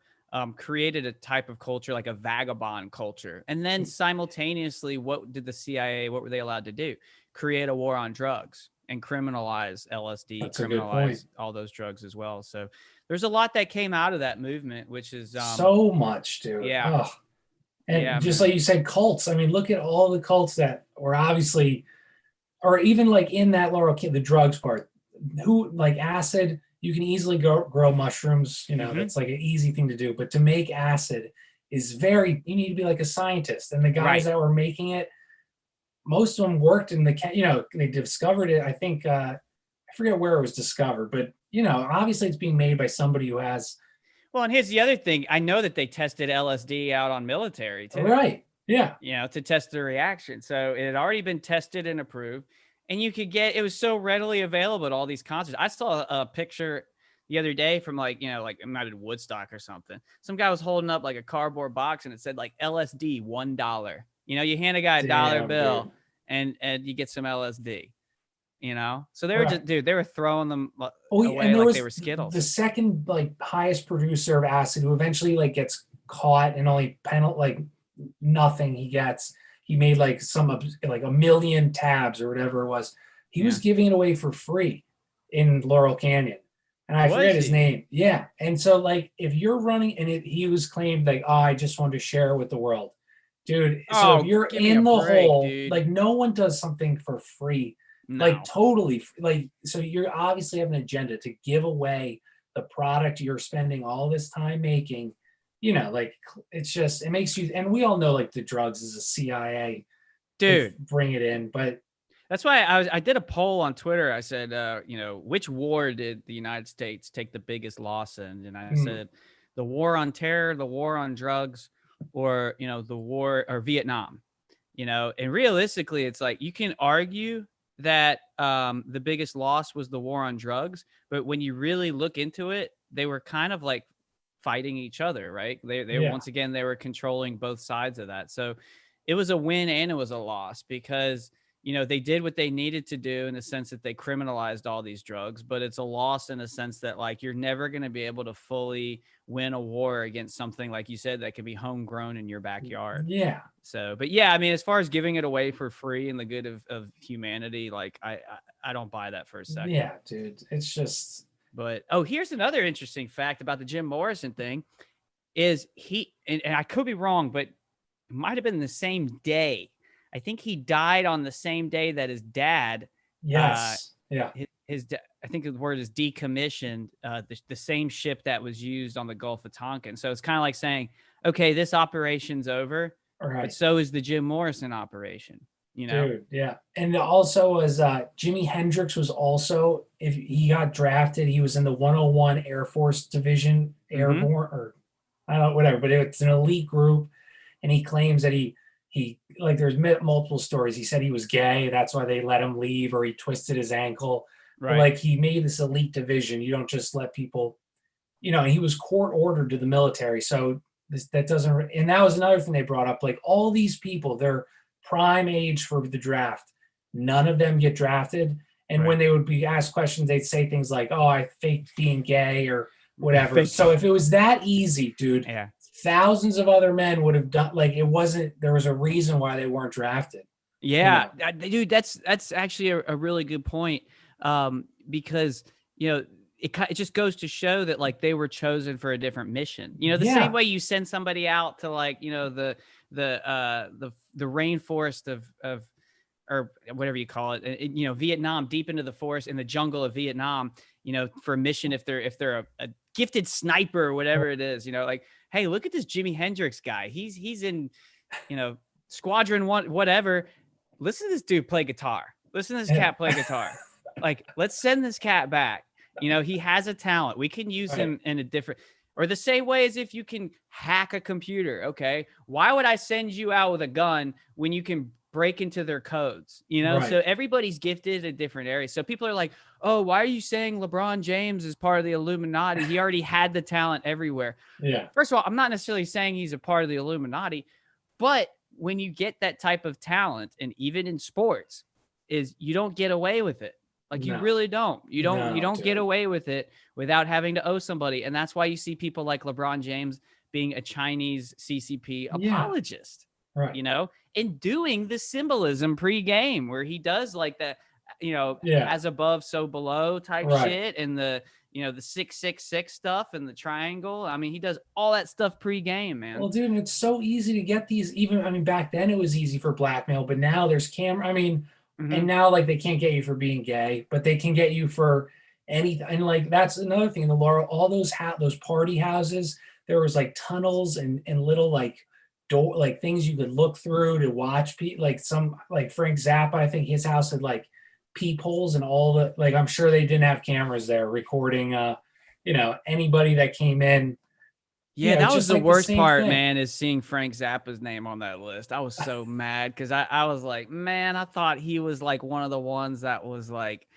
B: created a type of culture, like a vagabond culture. And then simultaneously, what did the CIA, what were they allowed to do? Create a war on drugs and criminalize LSD, criminalize all those drugs as well. So there's a lot that came out of that movement, which is
A: so much, dude.
B: Yeah.
A: Oh. And just like you said, cults. I mean, look at all the cults that were obviously, or even like in that Laurel Canyon, the drugs part, who like acid, you can easily grow mushrooms, that's like an easy thing to do. But to make acid is you need to be like a scientist. And the guys that were making it, most of them worked in they discovered it. I think, I forget where it was discovered, but, obviously it's being made by somebody who has.
B: Well, and here's the other thing. I know that they tested LSD out on military too.
A: Right. Yeah.
B: To test the reaction. So it had already been tested and approved. And you could it was so readily available at all these concerts. I saw a picture the other day from it might have been Woodstock or something. Some guy was holding up like a cardboard box and it said like LSD, $1. You hand a guy a dollar bill and you get some LSD, So they were they were throwing them away like they were Skittles.
A: The second highest producer of acid who eventually gets caught and only nothing he gets. He made like a million tabs or whatever it was. He was giving it away for free in Laurel Canyon. And I forget his name. Yeah. And so if you're running and he was claimed I just wanted to share it with the world. Dude, so if you're in the hole, dude. No one does something for free. No. Totally. So you're obviously have an agenda to give away the product you're spending all this time making. It's just, it makes you, and we all know the drugs is a CIA,
B: dude,
A: bring it in, but
B: that's why I did a poll on Twitter. I said, which war did the United States take the biggest loss in? And I said, the war on terror, the war on drugs, or, the war or Vietnam, and realistically, it's you can argue that the biggest loss was the war on drugs, but when you really look into it, they were kind of fighting each other, right? They once again, they were controlling both sides of that. So it was a win and it was a loss because, they did what they needed to do in the sense that they criminalized all these drugs, but it's a loss in a sense that like you're never going to be able to fully win a war against something like you said that can be homegrown in your backyard.
A: Yeah.
B: So, but yeah, I mean, as far as giving it away for free and the good of humanity, like I don't buy that for a second.
A: Yeah, dude, it's just.
B: But here's another interesting fact about the Jim Morrison thing is and I could be wrong, but it might have been the same day. I think he died on the same day that his dad.
A: Yes. Yeah.
B: I think the word is decommissioned. The same ship that was used on the Gulf of Tonkin. So it's kind of like saying, okay, this operation's over,
A: right.
B: But so is the Jim Morrison operation.
A: Dude, yeah. And also was Jimi Hendrix was also, if he got drafted, he was in the 101 Air Force Division Airborne, or I don't know, whatever, but it's an elite group. And he claims that he like there's multiple stories. He said he was gay. That's why they let him leave, or he twisted his ankle. Right. But like he made this elite division. You don't just let people, he was court ordered to the military. So that doesn't, and that was another thing they brought up. Like all these people, they're prime age for the draft. None of them get drafted. And when they would be asked questions, they'd say things like, oh, I faked being gay or whatever. So if it was that easy, dude, thousands of other men would have done, like, there was a reason why they weren't drafted.
B: Yeah, dude, that's actually a really good point. Because, it just goes to show that like they were chosen for a different mission. The same way you send somebody out to like, the rainforest of or whatever you call it, Vietnam, deep into the forest in the jungle of Vietnam, for a mission, if they're a gifted sniper or whatever it is, like, hey, look at this Jimi Hendrix guy. He's in, Squadron 1, whatever. Listen to this dude play guitar. Listen to this cat play guitar. Like, let's send this cat back. He has a talent. We can use him in a different, or the same way as if you can hack a computer. Okay. Why would I send you out with a gun when you can break into their codes? So everybody's gifted in different areas. So people are like, oh, why are you saying LeBron James is part of the Illuminati? He already had the talent everywhere.
A: Yeah.
B: First of all, I'm not necessarily saying he's a part of the Illuminati, but when you get that type of talent, and even in sports, is you don't get away with it. Like you really don't. You don't get away with it without having to owe somebody. And that's why you see people like LeBron James being a Chinese CCP apologist.
A: Right.
B: And doing the symbolism pre-game where he does like that, as above, so below type shit, and the 666 stuff and the triangle. I mean, he does all that stuff pre-game, man.
A: Well, dude, it's so easy to get these. Back then it was easy for blackmail, but now there's camera. And now like they can't get you for being gay, but they can get you for anything. And like that's another thing in the Laurel. All those party houses, there was like tunnels and little like door, like things you could look through to watch people. Like Frank Zappa, I think his house had like peepholes and all the, like, I'm sure they didn't have cameras there recording anybody that came in.
B: Yeah, that was the worst part, man, is seeing Frank Zappa's name on that list. I was so mad because I was like, man, I thought he was like one of the ones that was like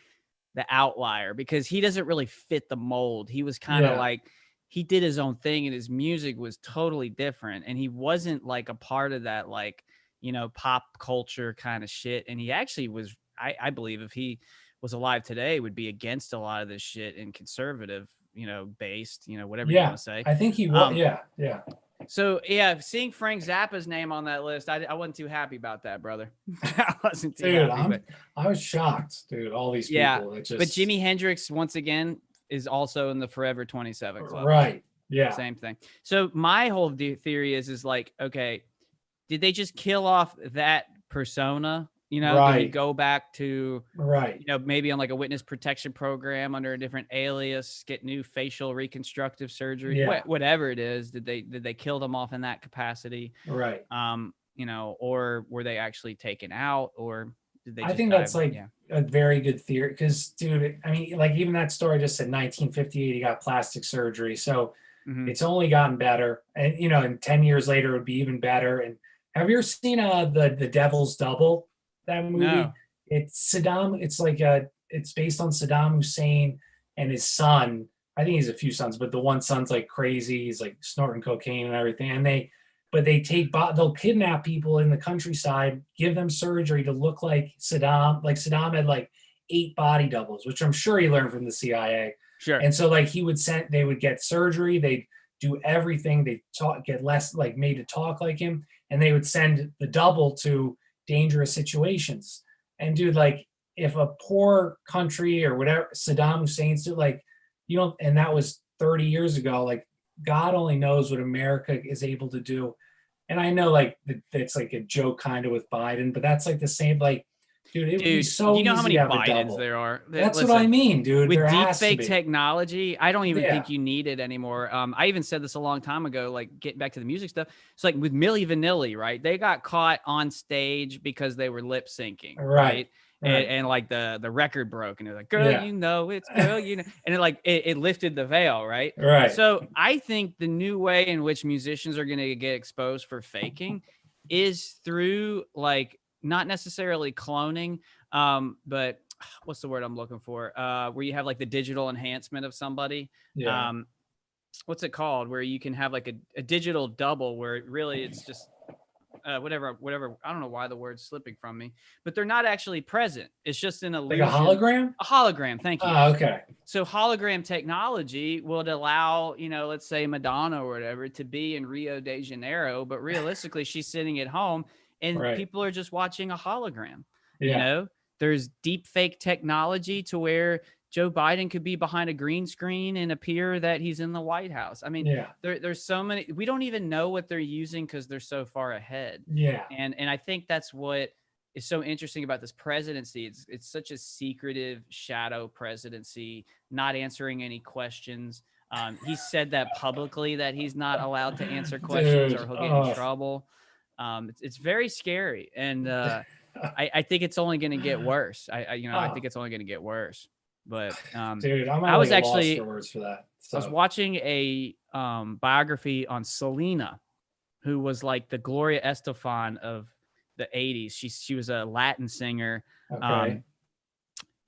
B: the outlier because he doesn't really fit the mold. He was kind of like, he did his own thing and his music was totally different. And he wasn't like a part of that, like, pop culture kind of shit. And he actually was, I believe if he was alive today, would be against a lot of this shit and conservative, based, whatever you want to say.
A: I think he was. Yeah.
B: So seeing Frank Zappa's name on that list, I wasn't too happy about that, brother. I wasn't too happy.
A: I was shocked, dude. All these people.
B: Yeah, but Jimi Hendrix once again is also in the Forever 27 Club.
A: Right. Yeah.
B: Same thing. So my whole theory is like, okay, did they just kill off that persona? Do we go back to, maybe on like a witness protection program under a different alias, get new facial reconstructive surgery, whatever it is. Did they kill them off in that capacity?
A: Right.
B: Or were they actually taken out, or did they?
A: I think that's like a very good theory because, dude, like even that story just said 1958 he got plastic surgery, so it's only gotten better, and and 10 years later it would be even better. And have you ever seen the Devil's Double? That movie,
B: no.
A: It's Saddam. It's like it's based on Saddam Hussein and his son. I think he's a few sons, but the one son's like crazy. He's like snorting cocaine and everything. And they but they'll kidnap people in the countryside, give them surgery to look like Saddam. Like Saddam had like 8 body doubles, which I'm sure he learned from the CIA.
B: Sure.
A: And so like they would get surgery, they'd do everything, they get less like made to talk like him, and they would send the double to dangerous situations. And dude, like if a poor country or whatever Saddam Hussein's did, like and that was 30 years ago, like God only knows what America is able to do. And I know like it's like a joke kind of with Biden, but that's like the same, like, dude, it'd be so
B: you know how
A: easy
B: many
A: to have a
B: Bidens
A: double.
B: there are?
A: That's what I mean, dude.
B: With
A: there
B: deep
A: has
B: fake
A: to be.
B: technology, I don't even think you need it anymore. I even said this a long time ago, like getting back to the music stuff. It's like with Milli Vanilli, right? They got caught on stage because they were lip syncing, right? And like the record broke, and they're like, "Girl, you know it's girl, you know," and it lifted the veil, right?
A: Right.
B: So I think the new way in which musicians are going to get exposed for faking is through like not necessarily cloning, but what's the word I'm looking for? Where you have like the digital enhancement of somebody.
A: Yeah.
B: What's it called? Where you can have like a digital double where really it's just whatever. I don't know why the word's slipping from me, but they're not actually present. It's just an illusion.
A: Like a hologram?
B: A hologram. Thank you.
A: Oh, okay.
B: So hologram technology would allow, let's say Madonna or whatever to be in Rio de Janeiro, but realistically she's sitting at home and people are just watching a hologram.
A: Yeah.
B: There's deep fake technology to where Joe Biden could be behind a green screen and appear that he's in the White House. I mean, there's so many, we don't even know what they're using because they're so far ahead.
A: Yeah.
B: And I think that's what is so interesting about this presidency. It's such a secretive shadow presidency, not answering any questions. He said that publicly that he's not allowed to answer questions or he'll get in trouble. It's very scary. And I think it's only going to get worse. I think it's only going to get worse. But
A: dude,
B: I was actually
A: lost for words for that.
B: So. I was watching a biography on Selena, who was like the Gloria Estefan of the 80s. She was a Latin singer.
A: Okay.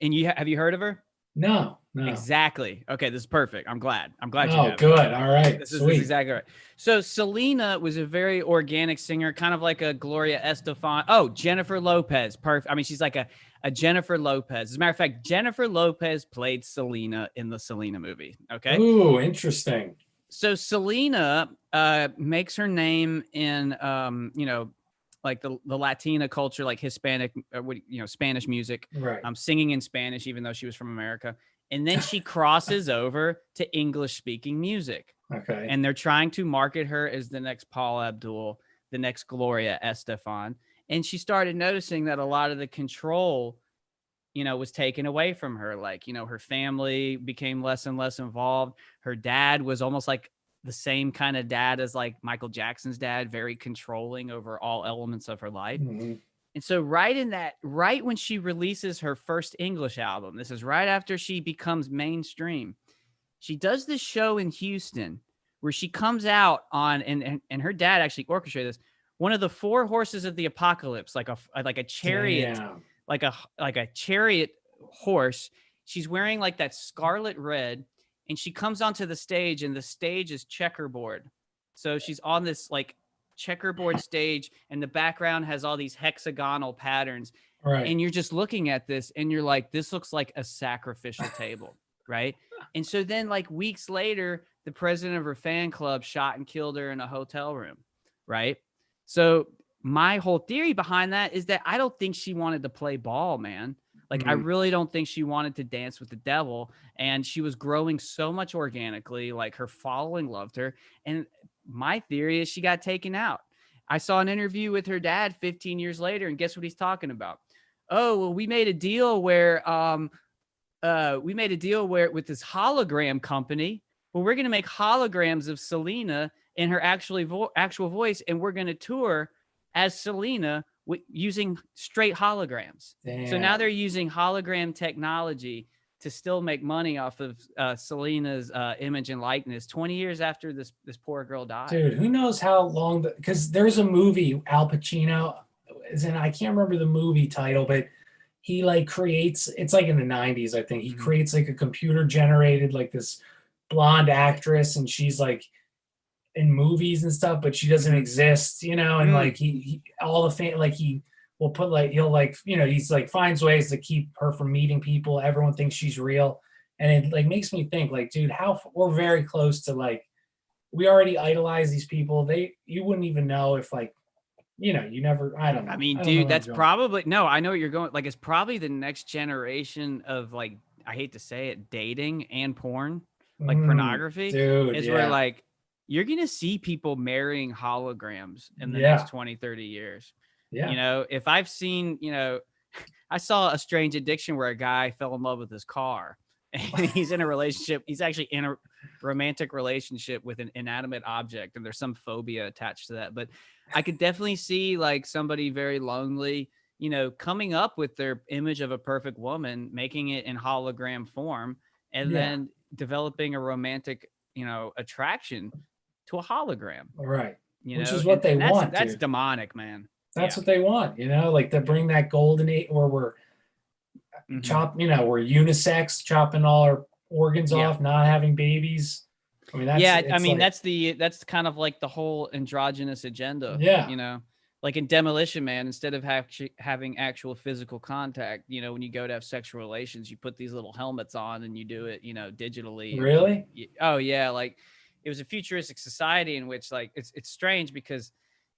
B: And have you heard of her?
A: No.
B: Exactly. Okay, this is perfect. I'm glad you have.
A: Good. All right.
B: This is exactly right. So Selena was a very organic singer, kind of like a Gloria Estefan. Oh, Jennifer Lopez. Perfect. I mean, she's like a Jennifer Lopez. As a matter of fact, Jennifer Lopez played Selena in the Selena movie. Okay.
A: Ooh, interesting.
B: So Selena makes her name in, like the Latina culture, like Hispanic, Spanish music,
A: right?
B: Singing in Spanish, even though she was from America. And then she crosses over to English speaking music.
A: Okay.
B: And they're trying to market her as the next Paula Abdul, the next Gloria Estefan. And she started noticing that a lot of the control, was taken away from her. Like, her family became less and less involved. Her dad was almost like the same kind of dad as like Michael Jackson's dad, very controlling over all elements of her life.
A: Mm-hmm.
B: And so right when she releases her first English album, this is right after she becomes mainstream, she does this show in Houston where she comes out on, and her dad actually orchestrated this, one of the 4 horses of the apocalypse, like a chariot, like a chariot horse. She's wearing like that scarlet red, and she comes onto the stage, and the stage is checkerboard. So she's on this like checkerboard stage, and the background has all these hexagonal patterns.
A: Right.
B: And you're just looking at this and you're like, this looks like a sacrificial table. Right. And so then like weeks later, the president of her fan club shot and killed her in a hotel room. Right. So my whole theory behind that is that I don't think she wanted to play ball, man. Like, I really don't think she wanted to dance with the devil. And she was growing so much organically, like her following loved her. And my theory is she got taken out. I saw an interview with her dad 15 years later, and guess what he's talking about? Oh, well, we made a deal where with this hologram company, well, we're going to make holograms of Selena in her actual voice, and we're going to tour as Selena using straight holograms.
A: Damn.
B: So now they're using hologram technology to still make money off of Selena's image and likeness 20 years after this poor girl died.
A: Dude, who knows how long, because there's a movie Al Pacino is in, I can't remember the movie title, but he like creates, it's like in the 90s, I think. He creates like a computer generated, like this blonde actress, and she's like, in movies and stuff, but she doesn't exist, you know, and like he all the like he will put like he'll like, you know, he's like finds ways to keep her from meeting people. Everyone thinks she's real. And it like makes me think like, dude, how we're very close to like we already idolize these people. You wouldn't even know if like, you know, you never, I don't know.
B: I mean, dude, that's probably, no, I know what you're going, like, it's probably the next generation of like, I hate to say it, dating and porn, like pornography,
A: dude,
B: is where like, you're going to see people marrying holograms in the next 20, 30 years.
A: Yeah.
B: You know, if I've seen, you know, I saw A Strange Addiction where a guy fell in love with his car and he's in a relationship. He's actually in a romantic relationship with an inanimate object, and there's some phobia attached to that. But I could definitely see like somebody very lonely, you know, coming up with their image of a perfect woman, making it in hologram form, and then developing a romantic, you know, attraction to a hologram.
A: Right.
B: You
A: Which
B: know,
A: is what they want.
B: That's demonic, man.
A: That's what they want, you know, like to bring that golden age where we're you know, we're unisex, chopping all our organs off, not having babies. I mean,
B: that's kind of like the whole androgynous agenda.
A: Yeah.
B: You know, like in Demolition Man, instead of having actual physical contact, you know, when you go to have sexual relations, you put these little helmets on and you do it, you know, digitally.
A: Really?
B: Oh yeah. Like it was a futuristic society in which like, it's strange because,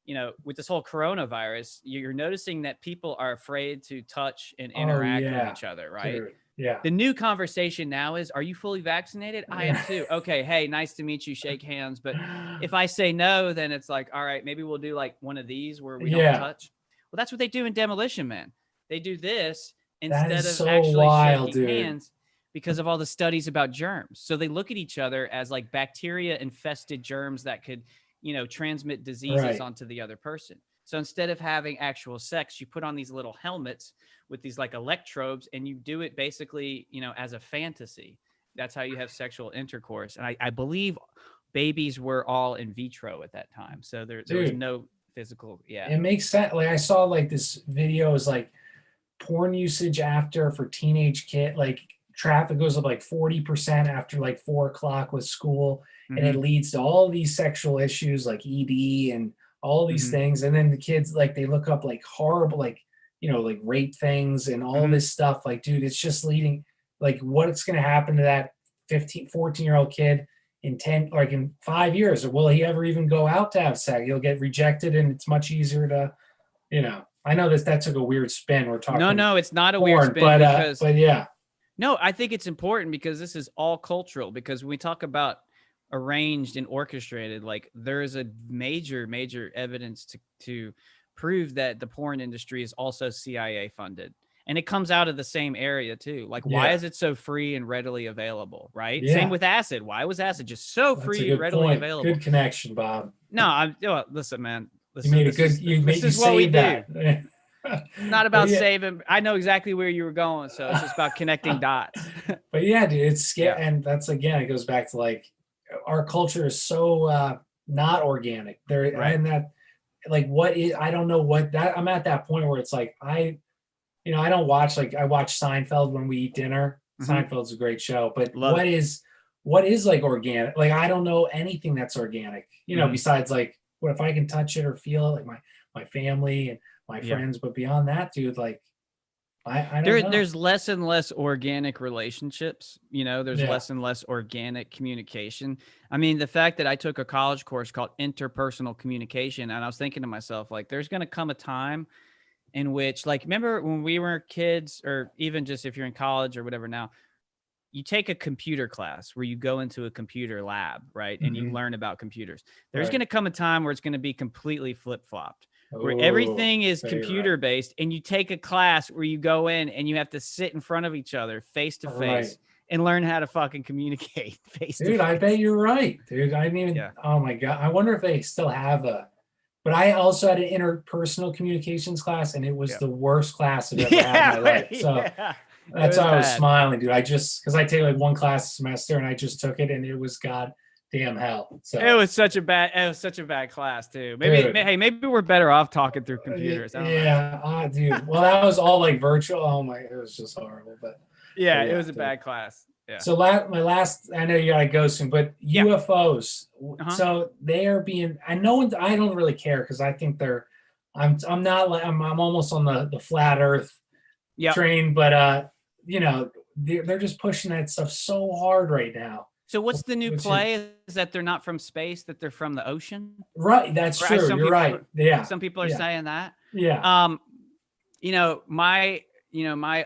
B: you know, with this whole coronavirus, you're noticing that people are afraid to touch and interact with each other, right?
A: Dude. Yeah.
B: The new conversation now is, are you fully vaccinated? I am too. Okay. Hey, nice to meet you. Shake hands. But if I say no, then it's like, all right, maybe we'll do like one of these where we don't touch. Well, that's what they do in Demolition Man. They do this instead of actually shaking hands because of all the studies about germs. So they look at each other as like bacteria infested germs that could, you know, transmit diseases onto the other person. So instead of having actual sex, you put on these little helmets with these like electrodes and you do it basically, you know, as a fantasy. That's how you have sexual intercourse. And I believe babies were all in vitro at that time. So there was no physical. Yeah.
A: It makes sense. Like I saw like this video is like porn usage for teenage kid, like traffic goes up like 40% after like 4 o'clock with school. And it leads to all these sexual issues like ED and all these things. And then the kids, like they look up like horrible, like, you know, like rape things and all this stuff. Like, dude, it's just leading, like what's going to happen to that 14-year-old kid in 5 years? Or will he ever even go out to have sex? He'll get rejected and it's much easier to, you know, I know that took a weird spin. We're talking.
B: No, it's not a weird spin
A: but yeah.
B: No, I think it's important because this is all cultural, because when we talk about arranged and orchestrated, like there is a major evidence to prove that the porn industry is also CIA funded, and it comes out of the same area too. Like why is it so free and readily available, right? Same with acid. Why was acid just so free and readily available?
A: Good connection, Bob.
B: No, listen, man.
A: Listen, you made a good.
B: This is what we do. Not about saving. I know exactly where you were going, so it's just about connecting dots.
A: But yeah, dude, it's scary, and that's again, it goes back to like our culture is so not organic. And that, like, what is? I don't know what that. I'm at that point where it's like I don't watch, like I watch Seinfeld when we eat dinner. Seinfeld's a great show, but what is like organic? Like I don't know anything that's organic. You know, besides like what if I can touch it or feel it, like my family and my friends, but beyond that, dude, like I don't know.
B: There's less and less organic relationships, you know, there's less and less organic communication. I mean, the fact that I took a college course called interpersonal communication, and I was thinking to myself, like, there's going to come a time in which, like, remember when we were kids, or even just if you're in college or whatever now, you take a computer class where you go into a computer lab, right? And you learn about computers. There's going to come a time where it's going to be completely flip-flopped, where everything is computer based, and you take a class where you go in and you have to sit in front of each other face to face and learn how to fucking communicate face to face.
A: Dude, I bet you're right, dude. I didn't even, oh my God. I wonder if they still have but I also had an interpersonal communications class, and it was the worst class I've ever had in my life. So that's why I was smiling, dude. Because I take like one class a semester, and I just took it, and it was goddamn hell. So
B: it was such a bad class too. Maybe we're better off talking through computers.
A: Dude. Well, that was all like virtual. Oh my, it was just horrible. But
B: it was a bad class. Yeah.
A: So my last, I know you gotta go soon, but UFOs. So they are being. I know I don't really care because I think they're. I'm not like I'm almost on the flat Earth train, but you know they're just pushing that stuff so hard right now.
B: So what's the new play? Is that they're not from space, that they're from the ocean?
A: Right, that's true. You're right. Yeah.
B: Some people are saying that.
A: Yeah.
B: You know, my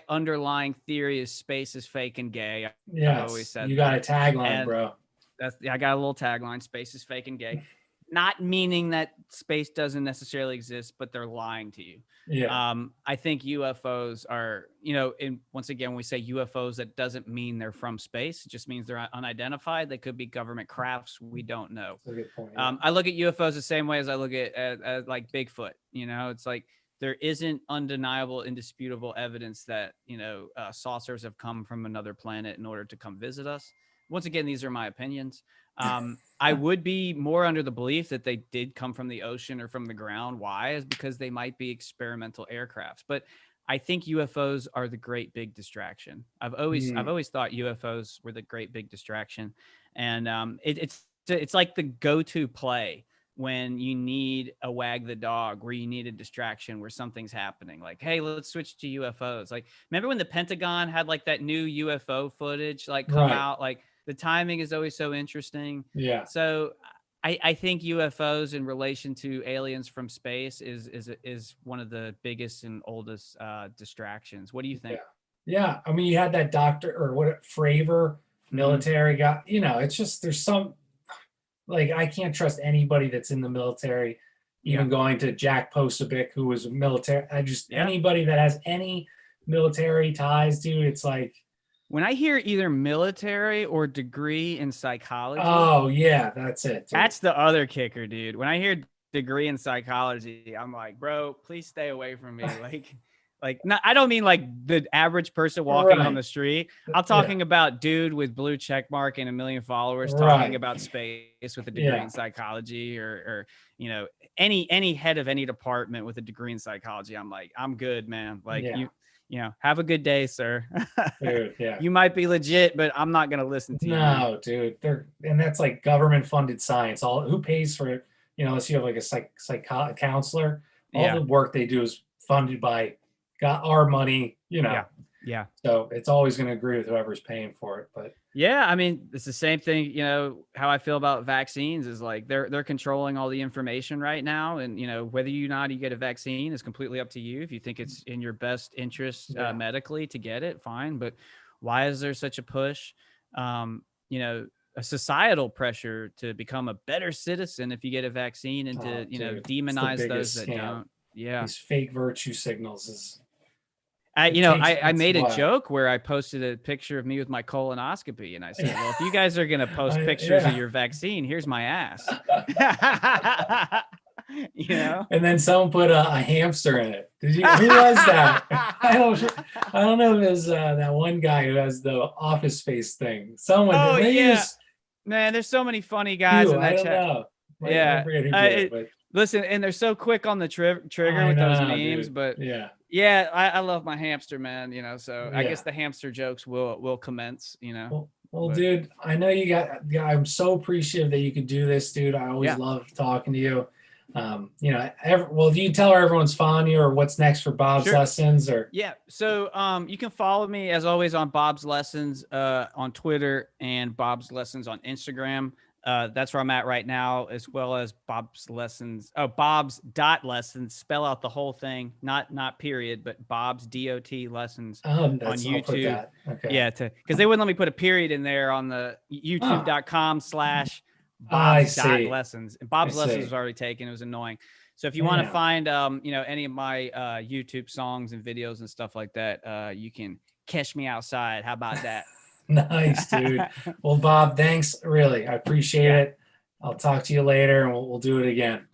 B: underlying theory is space is fake and gay.
A: I've
B: always said
A: you got a tagline, bro.
B: I got a little tagline: space is fake and gay. Not meaning that space doesn't necessarily exist, but they're lying to you.
A: Yeah.
B: I think UFOs are, you know, and once again, when we say UFOs, that doesn't mean they're from space. It just means they're unidentified. They could be government crafts. We don't know.
A: That's a good point, yeah.
B: I look at UFOs the same way as I look at like Bigfoot. You know, it's like there isn't undeniable, indisputable evidence that, you know, saucers have come from another planet in order to come visit us. Once again, these are my opinions. I would be more under the belief that they did come from the ocean or from the ground. Why? Is because they might be experimental aircrafts. But I think UFOs are the great big distraction. I've always thought UFOs were the great big distraction, and it's like the go-to play when you need a wag the dog, where you need a distraction, where something's happening. Like, hey, let's switch to UFOs. Like, remember when the Pentagon had like that new UFO footage like come out? Like, the timing is always so interesting.
A: Yeah.
B: So I think UFOs in relation to aliens from space is one of the biggest and oldest distractions. What do you think?
A: Yeah. I mean, you had that doctor or what Fravor military guy. You know, it's just there's some like I can't trust anybody that's in the military. Even going to Jack Posobiec, who was military. Anybody that has any military ties, dude. It's like.
B: When I hear either military or degree in psychology.
A: Oh, yeah, that's it. Dude.
B: That's the other kicker, dude. When I hear degree in psychology, I'm like, bro, please stay away from me. Not, I don't mean like the average person walking on the street. I'm talking about dude with blue check mark and 1 million followers talking about space with a degree in psychology or, you know, any head of any department with a degree in psychology. I'm like, I'm good, man. Like you know, have a good day, sir.
A: Dude,
B: you might be legit, but I'm not going to listen to you.
A: No, dude. And that's like government funded science. Who pays for it? You know, unless you have like a counselor, all the work they do is funded by our money, you know.
B: Yeah.
A: So it's always going to agree with whoever's paying for it. But
B: yeah, I mean, it's the same thing, you know, how I feel about vaccines is like they're controlling all the information right now. And, you know, whether you get a vaccine is completely up to you. If you think it's in your best interest medically to get it, fine. But why is there such a push? You know, a societal pressure to become a better citizen if you get a vaccine and to, you know, demonize those that don't. Yeah.
A: These fake virtue signals is.
B: I made a joke where I posted a picture of me with my colonoscopy, and I said, "Well, if you guys are gonna post pictures of your vaccine, here's my ass." You know.
A: And then someone put a hamster in it. Who was that? I don't know if it was that one guy who has the Office Space thing. Someone.
B: Oh yeah. Man, there's so many funny guys in that chat.
A: Know. I forget who did it, but.
B: Listen, and they're so quick on the trigger with those memes, dude. But I love my hamster, man. You know, so I guess the hamster jokes will commence. You know.
A: Well, dude, I know you got. I'm so appreciative that you could do this, dude. I always love talking to you. You know, do you tell her everyone's following you or what's next for Bob's Lessons or?
B: Yeah. So, you can follow me as always on Bob's Lessons, on Twitter and Bob's Lessons on Instagram. That's where I'm at right now, as well as Bob's Lessons. Oh, Bob's.Lessons. Spell out the whole thing, not period, but Bob's DOT Lessons on YouTube.
A: Okay.
B: Yeah, because they wouldn't let me put a period in there on the YouTube.com/Bob's.Lessons. And Bob's Lessons was already taken. It was annoying. So if you want to find you know, any of my YouTube songs and videos and stuff like that, you can catch me outside. How about that?
A: Nice, dude. Well, Bob, thanks. Really, I appreciate it. I'll talk to you later and we'll do it again.